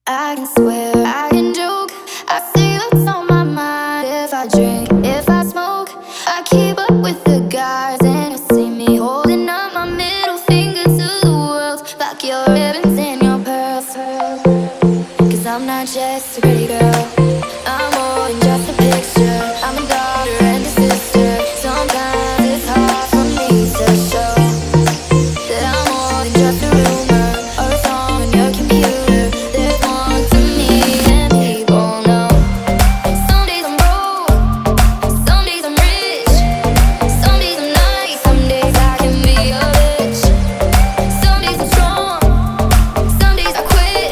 I can swear, I can joke. I say what's on my mind. If I drink, if I smoke, I keep up with the guys, and you see me holding up my middle finger to the world. Fuck your ribbons and your pearls, 'cause I'm not just a pretty girl. I'm more than just a picture. I'm a daughter and a sister. Sometimes it's hard for me to show that I'm more than just a rumor or a song on your computer. There's more to me than people know. Some days I'm broke, some days I'm rich, some days I'm nice, some days I can be a bitch. Some days I'm strong, some days I quit.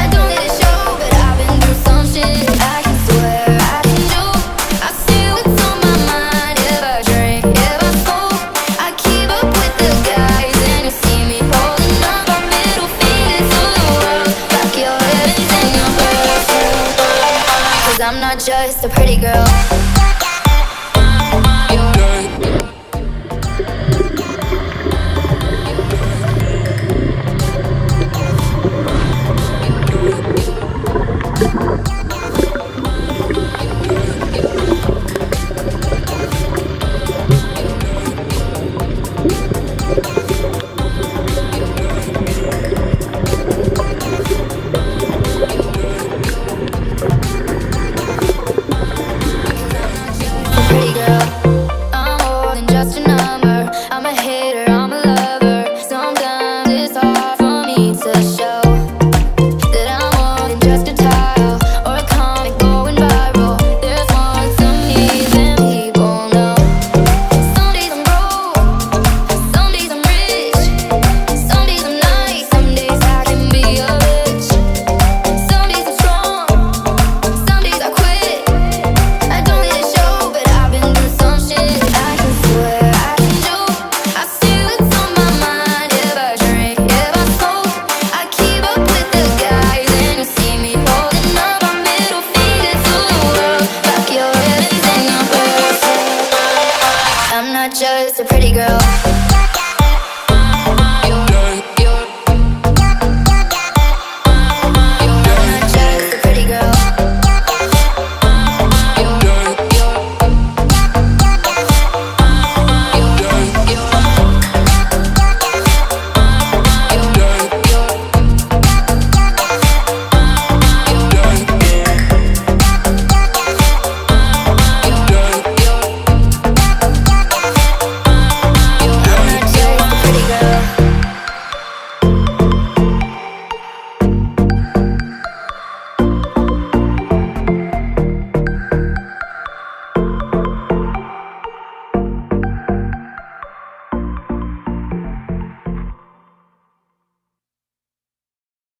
I don't let it show, but I've been through some shit. I can swear, I can joke. I say what's on my mind. If I drink, if I smoke, I keep up with the guys, and you see me holding up my middle finger to the world. Fuck your ribbons and your pearls, 'cause I'm not just a pretty girl.